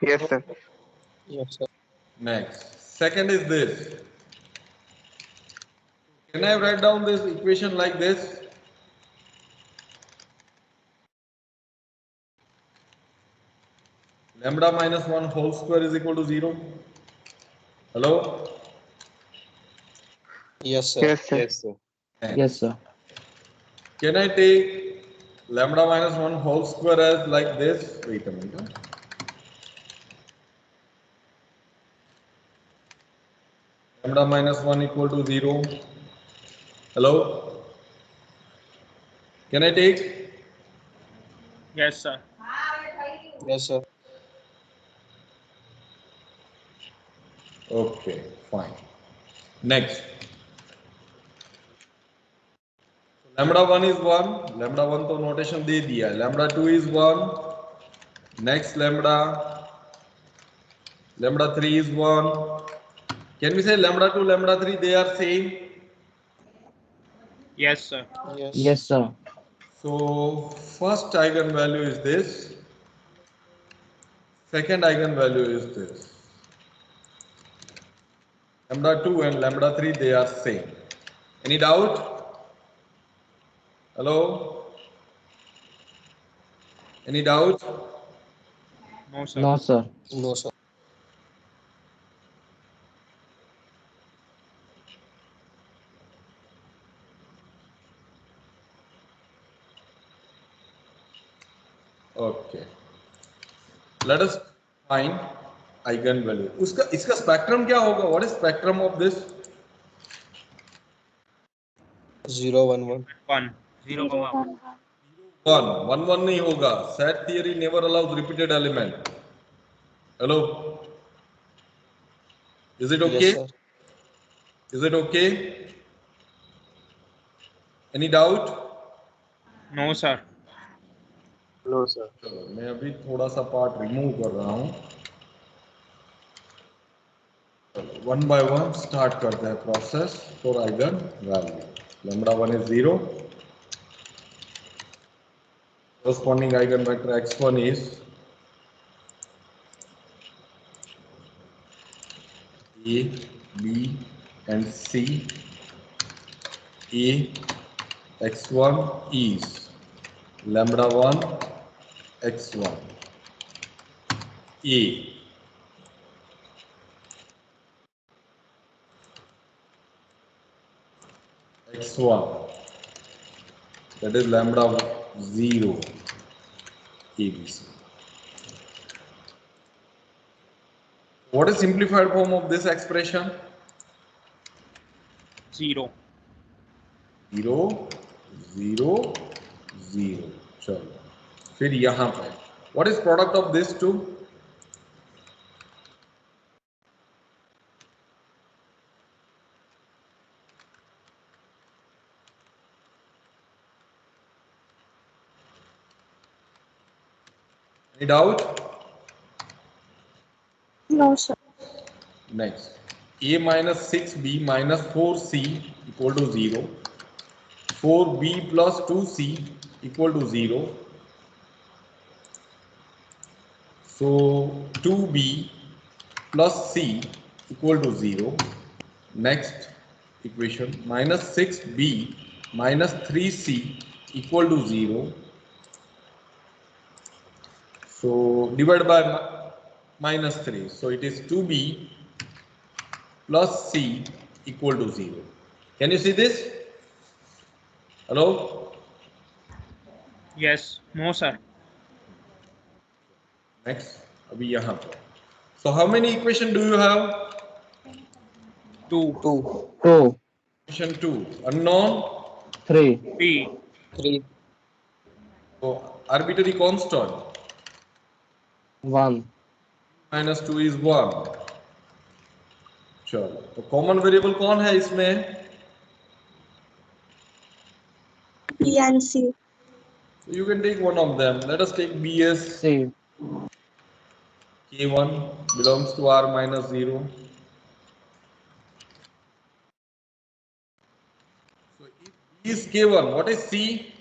[SPEAKER 5] Yes, sir.
[SPEAKER 3] Yes, sir.
[SPEAKER 1] Next. Second is this. Can I write down this equation like this? Lambda minus 1 whole square is equal to 0. Hello?
[SPEAKER 3] Yes, sir.
[SPEAKER 5] Yes, sir.
[SPEAKER 7] Yes, sir.
[SPEAKER 4] Yes, sir.
[SPEAKER 1] Can I take lambda minus 1 whole square as like this? Wait a minute. Lambda minus 1 equal to 0. Hello? Can I take?
[SPEAKER 6] Yes, sir.
[SPEAKER 3] Yes, sir.
[SPEAKER 1] Okay, fine. Next. Lambda 1 is 1. Lambda 1 तो notation दे दिया. Lambda 2 is 1. Next lambda 3 is 1. Can we say lambda 2, lambda 3, they are same?
[SPEAKER 6] Yes, sir.
[SPEAKER 3] Yes.
[SPEAKER 4] Yes, sir.
[SPEAKER 1] So first eigenvalue is this. Second eigenvalue is this. Lambda 2 and lambda 3, they are same. Any doubt? Hello? Any doubt?
[SPEAKER 6] No, sir.
[SPEAKER 4] No, sir.
[SPEAKER 3] No, sir.
[SPEAKER 1] Okay. Let us find eigenvalue. उसका इसका spectrum क्या होगा? What is spectrum of this?
[SPEAKER 3] 0, 1, 1.
[SPEAKER 6] 1. 0,
[SPEAKER 2] 0,
[SPEAKER 6] 1.
[SPEAKER 2] 1,
[SPEAKER 1] 1. 1, 1 नहीं होगा. Set theory never allows repeated element. Hello? Is it okay?
[SPEAKER 3] Yes, sir.
[SPEAKER 1] Is it okay? Any doubt?
[SPEAKER 6] No, sir.
[SPEAKER 5] No, sir.
[SPEAKER 1] चलो मैं अभी थोड़ा सा पार्ट रिमूव कर रहा हूँ. वन बाय वन स्टार्ट करते हैं process for eigen value. Lambda 1 is 0. Corresponding eigenvector x1 is A, B and C. A x1 is lambda 1 x1. A x1, that is lambda 0 ABC. What is simplified form of this expression?
[SPEAKER 6] 0.
[SPEAKER 1] 0 0 0. चलो फिर यहां पे what is product of this two? Any doubt?
[SPEAKER 2] No, sir.
[SPEAKER 1] Next, a minus 6b minus 4c equal to 0. 4b plus 2c equal to 0. So 2b plus c equal to 0. Next equation, minus 6b minus 3c equal to 0. So divide by minus 3. So it is 2b plus c equal to 0. Can you see this? Hello?
[SPEAKER 6] Yes. No, sir.
[SPEAKER 1] Next, अभी यहाँ पर. So how many equation do you have?
[SPEAKER 6] 2,
[SPEAKER 4] 2,
[SPEAKER 1] Equation 2. Unknown.
[SPEAKER 4] 3,
[SPEAKER 6] 3,
[SPEAKER 7] 3.
[SPEAKER 1] So arbitrary constant.
[SPEAKER 4] 1,
[SPEAKER 1] Minus 2 is 1. चलो, तो common variable कौन है इसमें?
[SPEAKER 2] B and C.
[SPEAKER 1] So you can take one of them. Let us take b as
[SPEAKER 4] C,
[SPEAKER 1] k1 belongs to r minus 0. So if b is k1, what is c?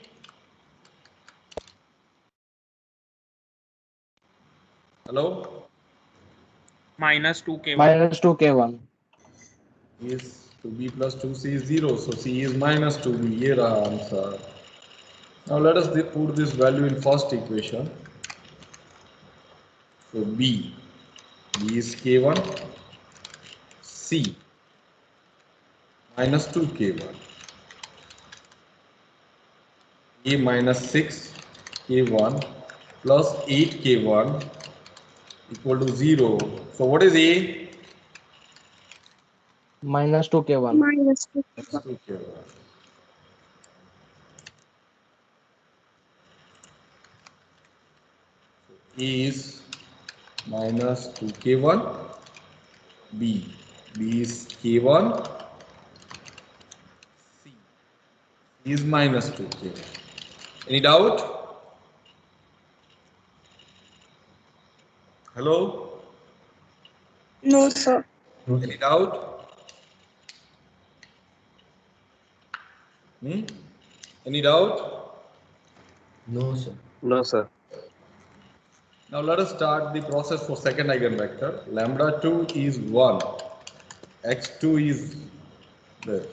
[SPEAKER 1] Hello?
[SPEAKER 6] minus 2k1.
[SPEAKER 4] minus 2K1.
[SPEAKER 1] Is 2b plus 2c is 0. So c is minus 2b. ये रहा answer. Now let us put this value in first equation. So b is k1, c minus 2k1, a minus 6k1 plus 8k1 equal to 0. So what is a?
[SPEAKER 4] Minus 2K1.
[SPEAKER 2] Minus 2.
[SPEAKER 1] Minus 2k1. A is minus 2k1, b is k1, c is minus 2k1. Any doubt? Hello?
[SPEAKER 2] No, sir.
[SPEAKER 1] Any doubt? Any doubt?
[SPEAKER 3] No, sir.
[SPEAKER 7] No, sir.
[SPEAKER 1] Now let us start the process for second eigenvector. Lambda 2 is 1. x2 is this.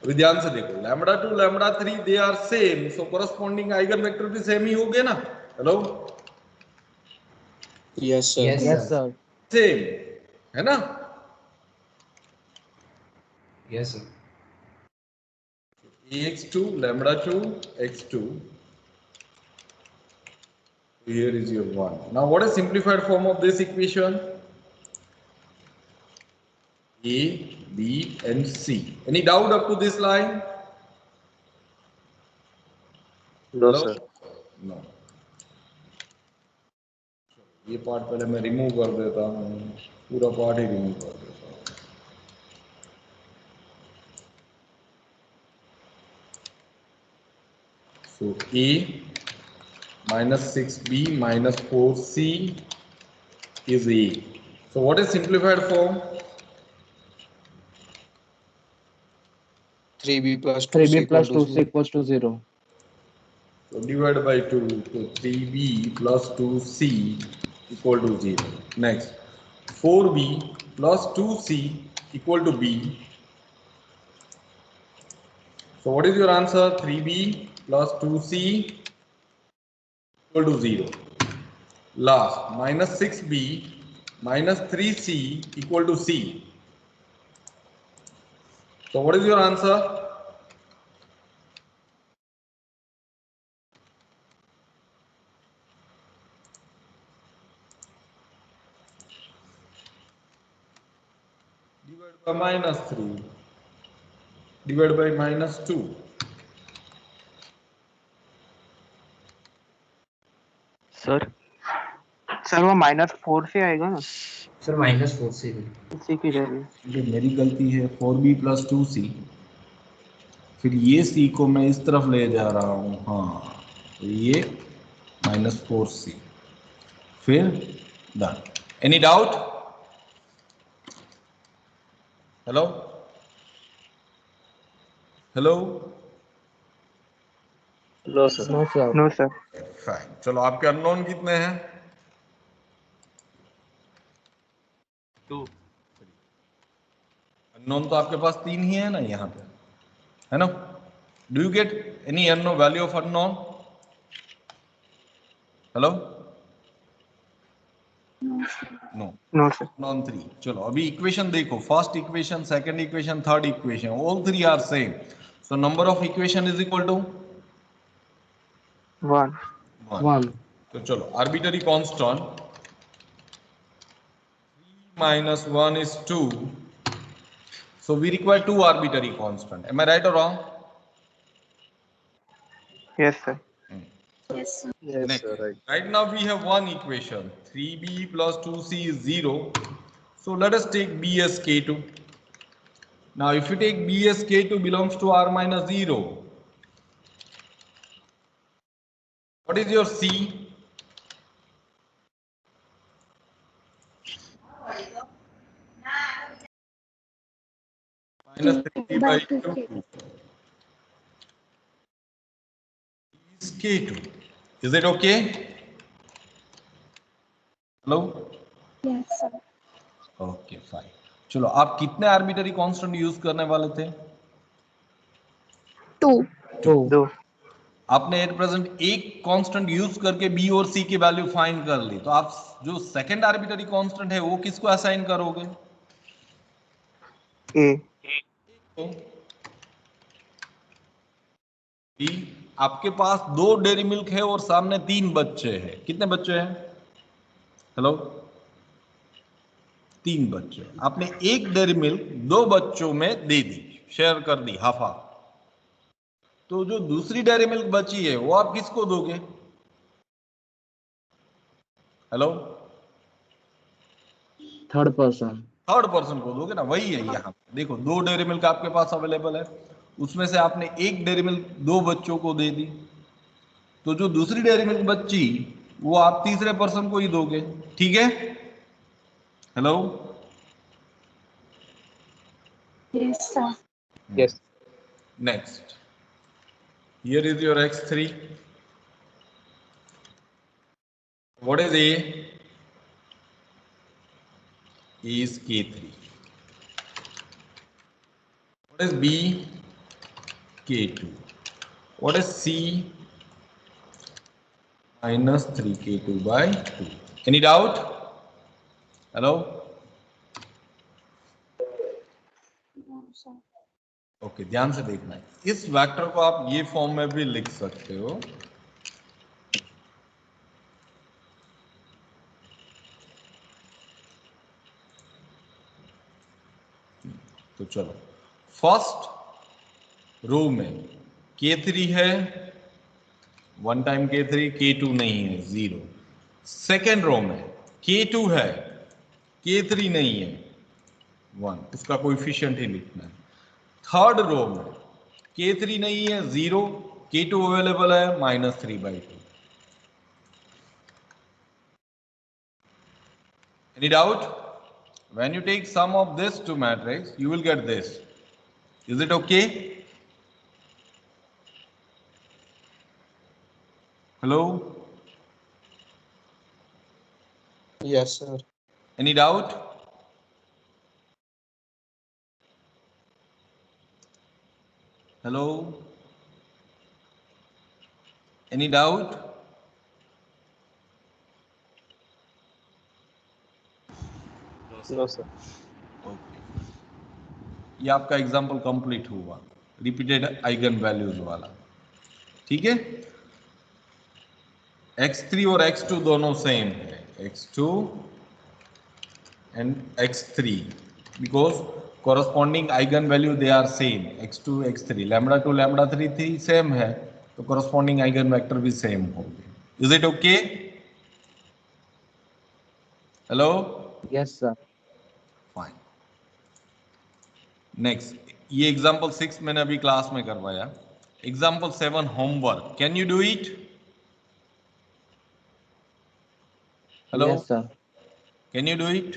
[SPEAKER 1] अभी ध्यान से देखो, lambda 2, lambda 3 they are same, so corresponding eigenvector भी same ही होंगे ना? Hello?
[SPEAKER 7] Yes, sir.
[SPEAKER 4] Yes, sir.
[SPEAKER 1] Same, है ना?
[SPEAKER 3] Yes, sir.
[SPEAKER 1] Ax2, lambda 2, x2. Here is your 1. Now what is simplified form of this equation? A, B and C. Any doubt up to this line?
[SPEAKER 7] No,
[SPEAKER 1] Hello?
[SPEAKER 7] sir.
[SPEAKER 1] No. ये part पहले मैं remove कर देता हूँ, पूरा part ही remove कर देता हूँ. So A minus 6B minus 4C is A. So what is simplified form?
[SPEAKER 7] 3b plus 2c
[SPEAKER 4] 3B
[SPEAKER 7] equal
[SPEAKER 4] plus
[SPEAKER 7] to
[SPEAKER 4] 2C
[SPEAKER 7] 0.
[SPEAKER 4] equals to 0.
[SPEAKER 1] So divide by 2, so 3b plus 2c equal to 0. Next, 4b plus 2c equal to b. So what is your answer? 3b plus 2c equal to 0. Last, minus 6b minus 3c equal to c. So what is your answer? Divide by minus 3. Divide by minus 2.
[SPEAKER 5] Sir वो -4 से आएगा ना?
[SPEAKER 3] Sir, -4 से भी.
[SPEAKER 5] इसी की जगह.
[SPEAKER 1] ये मेरी गलती है. 4b plus 2c. फिर ये c को मैं इस तरफ ले जा रहा हूँ. हाँ, तो ये -4c. फिर done. Any doubt? Hello hello.
[SPEAKER 7] No, sir.
[SPEAKER 4] No, sir.
[SPEAKER 5] No sir.
[SPEAKER 1] Fine. चलो आपके अननोन कितने हैं?
[SPEAKER 6] 2.
[SPEAKER 1] अननोन तो आपके पास 3 ही है ना यहाँ पे, है ना? Do you get any unknown value of unknown? Hello? No,
[SPEAKER 5] no sir.
[SPEAKER 1] Non 3. चलो अभी इक्वेशन देखो, first equation, second equation, third equation, all 3 are same. So number of equation is equal to
[SPEAKER 5] 1.
[SPEAKER 4] 1.
[SPEAKER 1] तो चलो arbitrary constant minus 1 is 2. So we require 2 arbitrary constant. Am I right or wrong?
[SPEAKER 5] Yes sir.
[SPEAKER 2] Yes, sir.
[SPEAKER 7] Yes,
[SPEAKER 1] Next.
[SPEAKER 7] sir, right.
[SPEAKER 1] Right now we have one equation. 3b plus 2c is 0. So let us take b as k2. Now if you take b as k2 belongs to r minus 0. What is your c? Minus 3b by 2 is k2. Is it okay? Hello?
[SPEAKER 2] Yes, sir.
[SPEAKER 1] Okay fine. चलो आप कितने arbitrary constant use करने वाले थे?
[SPEAKER 2] 2.
[SPEAKER 4] 2.
[SPEAKER 5] 2.
[SPEAKER 1] आपने at present एक constant use करके B और सी की वैल्यू फाइंड कर ली, तो आप जो सेकंड आर्बिटरी कांस्टेंट है वो किसको असाइन करोगे?
[SPEAKER 5] A.
[SPEAKER 1] बी. आपके पास 2 डेयरी मिल्क है और सामने 3 बच्चे हैं. कितने बच्चे हैं? हेलो? 3 बच्चे. आपने एक डेयरी मिल्क 2 बच्चों में दे दी, शेयर कर दी, हाफ हाफ. तो जो दूसरी डेयरी मिल्क बची है वो आप किसको दोगे? Hello?
[SPEAKER 4] Third person.
[SPEAKER 1] Third person को दोगे ना. वही है यहाँ देखो, 2 डेयरी मिल्क आपके पास अवेलेबल है, उसमें से आपने एक डेयरी मिल्क 2 बच्चों को दे दी, तो जो दूसरी डेयरी मिल्क बची वो आप तीसरे पर्सन को ही दोगे. ठीक है? Hello?
[SPEAKER 2] Yes, sir.
[SPEAKER 7] Yes.
[SPEAKER 1] Next, here is your x3. What is a? is k3. What is b? k2. What is c? minus 3k2 by 2. Any doubt? Hello?
[SPEAKER 2] No, sir.
[SPEAKER 1] Okay, ध्यान से देखना है. इस vector को आप ये form में भी लिख सकते हो. तो चलो, फर्स्ट रो में k3 है, 1 टाइम k3, k2 नहीं है, 0. सेकेंड रो में k2 है, k3 नहीं है, 1. उसका कोएफिशिएंट ही लिखना है. थर्ड रो में k3 नहीं है, 0, k2 अवेलेबल है, -3/2. Any doubt? When you take sum of this two matrix, you will get this. Is it okay? Hello?
[SPEAKER 7] Yes, sir.
[SPEAKER 1] Any doubt? Hello? Any doubt?
[SPEAKER 7] No, sir.
[SPEAKER 1] Okay. ये आपका example complete हुआ, repeated eigen values वाला. ठीक है? x3 और x2 दोनों same है, x2 and x3, because corresponding eigen value they are same, x2 x3, λ2 λ3 same है, तो corresponding आइगन वेक्टर भी सेम होंगे. Is it okay? Hello?
[SPEAKER 4] Yes sir.
[SPEAKER 1] Fine. Next, ये एग्जाम्पल 6 मैंने अभी क्लास में करवाया. Example 7 homework. Can you do it? Hello?
[SPEAKER 4] Yes sir.
[SPEAKER 1] Can you do it?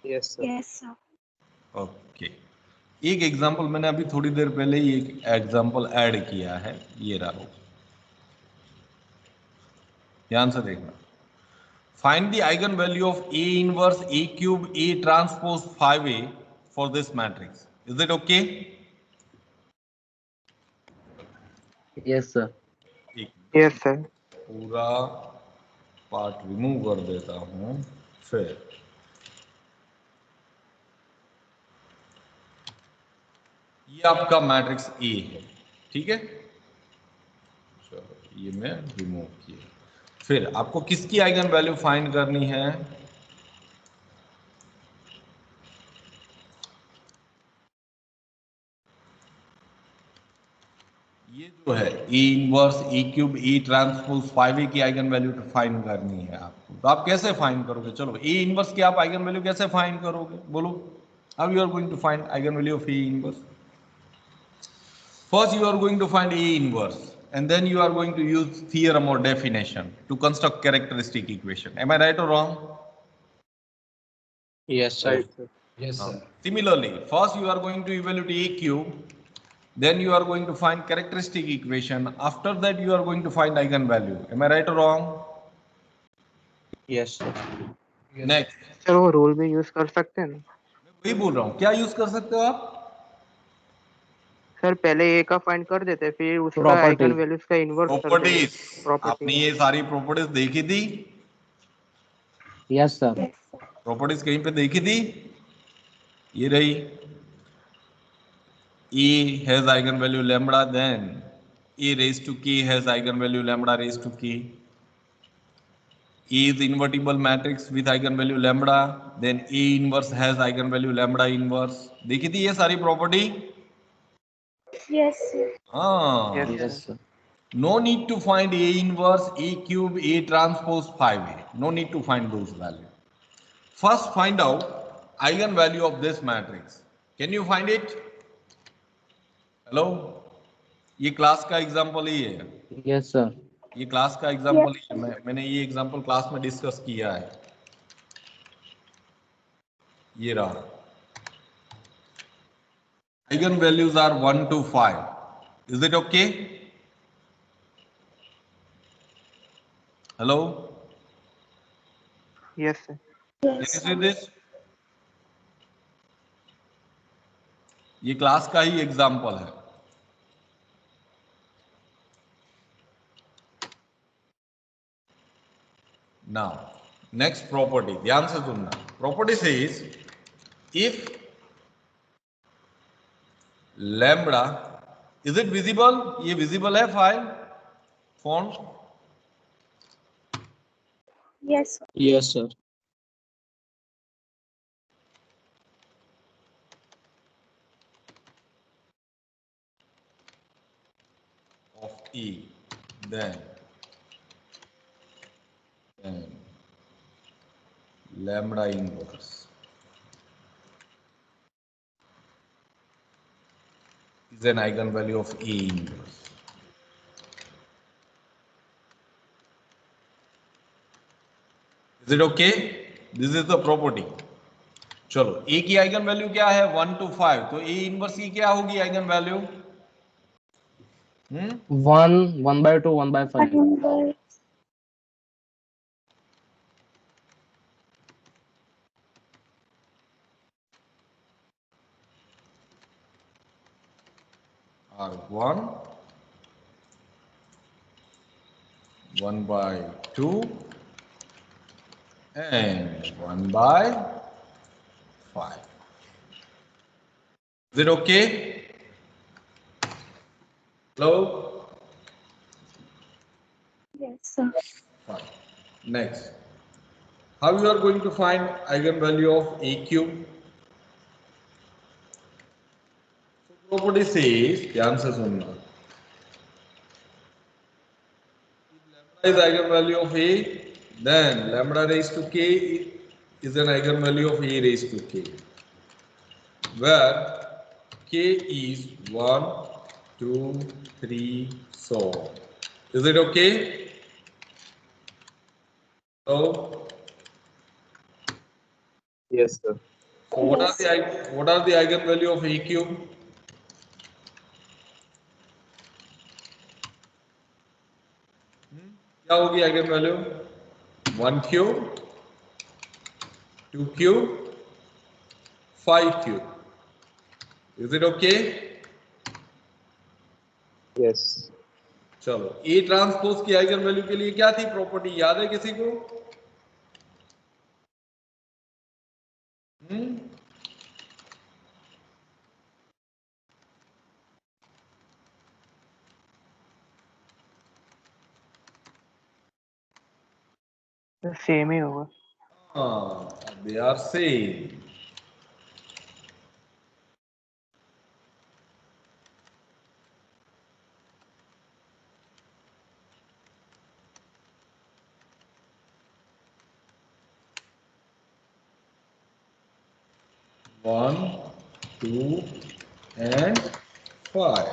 [SPEAKER 7] Yes, sir.
[SPEAKER 2] Yes, sir.
[SPEAKER 1] Okay. एक example मैंने अभी थोड़ी देर पहले ही एक एग्जाम्पल ऐड किया है, ये रहा. ध्यान से देखना. Find the eigenvalue of A inverse A cube A transpose 5A for this matrix. Is it okay?
[SPEAKER 4] Yes, sir.
[SPEAKER 1] एक
[SPEAKER 5] यस सर.
[SPEAKER 1] पूरा पार्ट रिमूव कर देता हूं. फिर ये आपका मैट्रिक्स ए है, ठीक है. चलो ये मैं रिमूव किया. फिर आपको किसकी आइगन वैल्यू फाइंड करनी है? ये जो है A inverse A cube A transpose 5A की आइगन वैल्यू फाइंड करनी है आपको. तो आप कैसे फाइंड करोगे? चलो ए इनवर्स की आप आइगन वैल्यू कैसे फाइंड करोगे? बोलो. How you are going to find eigen value of A inverse? First, you are going to find A inverse, and then you are going to use theorem or definition to construct characteristic equation. Am I right or wrong?
[SPEAKER 4] Yes, sir.
[SPEAKER 3] Right, sir.
[SPEAKER 4] Yes, sir.
[SPEAKER 1] Similarly, first you are going to evaluate A cube, then you are going to find characteristic equation. After that, you are going to find eigenvalue. Am I right or wrong?
[SPEAKER 4] Yes, sir.
[SPEAKER 1] Next,
[SPEAKER 5] sir वो rule भी use कर सकते हैं ना?
[SPEAKER 1] मैं वही बोल रहा हूँ. क्या यूज कर सकते हो आप?
[SPEAKER 5] सर पहले ए का फाइंड कर देते, फिर उसका
[SPEAKER 4] Property.
[SPEAKER 5] आइगन वैल्यूज का इन्वर्स कर देते.
[SPEAKER 1] प्रॉपर्टीज.
[SPEAKER 5] Property.
[SPEAKER 1] आपने ये सारी प्रॉपर्टीज देखी थी?
[SPEAKER 4] Yes, sir.
[SPEAKER 2] Yes, sir.
[SPEAKER 1] Properties कहीं पे देखी थी? ये रही. E has eigenvalue lambda, then A raised to k has eigenvalue lambda raised to k. A is invertible matrix with eigenvalue lambda, then A inverse has eigenvalue lambda inverse. देखी थी ये सारी प्रॉपर्टी?
[SPEAKER 2] Yes, sir.
[SPEAKER 1] हाँ.
[SPEAKER 5] Yes,
[SPEAKER 4] Yes,
[SPEAKER 5] sir.
[SPEAKER 4] sir.
[SPEAKER 1] No need to find A inverse, A cube, A transpose 5A. No need to find those values. First find out eigenvalue of this matrix. Can you find it? Hello? ये class का example ही है.
[SPEAKER 4] Yes, sir.
[SPEAKER 1] ये class का example ही है. मैंने ये example class में discuss किया है. ये रहा. Eigen values are 1 to 5. Is it okay? Hello?
[SPEAKER 5] Yes, sir.
[SPEAKER 1] Can you
[SPEAKER 2] Yes,
[SPEAKER 1] see
[SPEAKER 2] sir.
[SPEAKER 1] this? ये क्लास का ही एग्जाम्पल है. Now, next property. ध्यान से सुनना. Property says if lambda, is it visible? ये visible है file? Font?
[SPEAKER 2] Yes, sir.
[SPEAKER 4] Yes, sir.
[SPEAKER 1] Of E, then lambda inverse is an eigenvalue of A inverse. Is it okay? This is the property. चलो A की eigen value क्या है? 1 to 5. तो A inverse की क्या होगी eigen value?
[SPEAKER 4] 1/2, 1/5.
[SPEAKER 2] Inverse.
[SPEAKER 1] R1, 1/2 and 1/5. Is it okay? Hello?
[SPEAKER 2] Yes, sir.
[SPEAKER 1] Fine. Next. How you are going to find eigenvalue of A cube? Property says, ध्यान से सुनना. If lambda is eigenvalue of A, then lambda raised to k is an eigenvalue of A raised to k, where k is 1, 2, 3, so on. Is it okay? So,
[SPEAKER 7] Yes, sir.
[SPEAKER 1] so what are the eigenvalue of A cube? क्या होगी eigen value? 1 cube, 2 cube, 5 cube. Is it okay?
[SPEAKER 7] Yes.
[SPEAKER 1] चलो A transpose की eigen value के लिए क्या थी property, याद है किसी को?
[SPEAKER 5] सेम ही होगा।
[SPEAKER 1] हाँ, they are same. One, 2 and 5.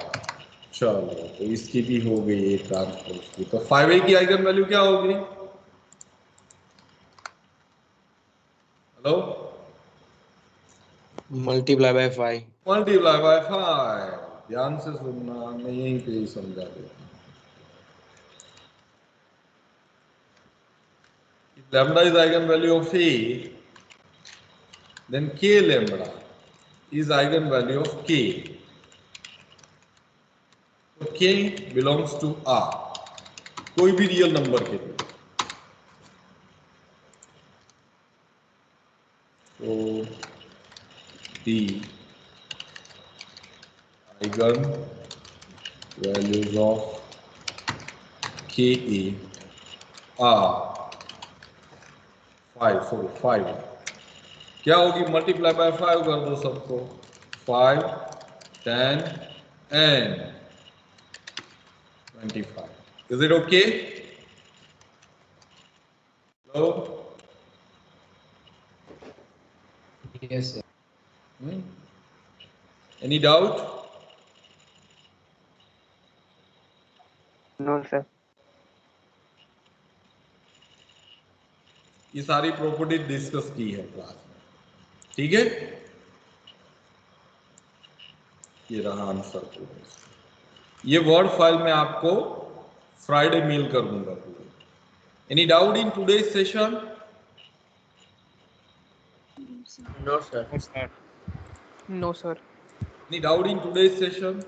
[SPEAKER 1] चलो तो इसकी भी हो गई एक ट्रांसपोज की, तो 5A की आइगन वैल्यू क्या होगी? Hello,
[SPEAKER 4] Multiply by 5.
[SPEAKER 1] Multiply by 5. ध्यान से सुनना, मैं यहीं पे ही समझा देता हूँ. If lambda is eigenvalue of A, then K lambda is eigenvalue of K. तो K belongs to R, कोई भी रियल नंबर के लिए. तो the eigen values of Ka are 5. क्या होगी? मल्टीप्लाई बाय 5 कर दो सबको. 5, 10 and 25. Is it okay? Hello?
[SPEAKER 4] Yes, sir.
[SPEAKER 1] Any doubt?
[SPEAKER 5] No sir.
[SPEAKER 1] ये सारी प्रॉपर्टी डिस्कस की है क्लास में, ठीक है? ये रहा आंसर पूरा. ये वर्ड फाइल में आपको फ्राइडे मेल कर दूंगा पूरा. Any doubt in today's session?
[SPEAKER 3] No, sir.
[SPEAKER 6] No, sir.
[SPEAKER 5] No sir.
[SPEAKER 1] Any doubt in today's session?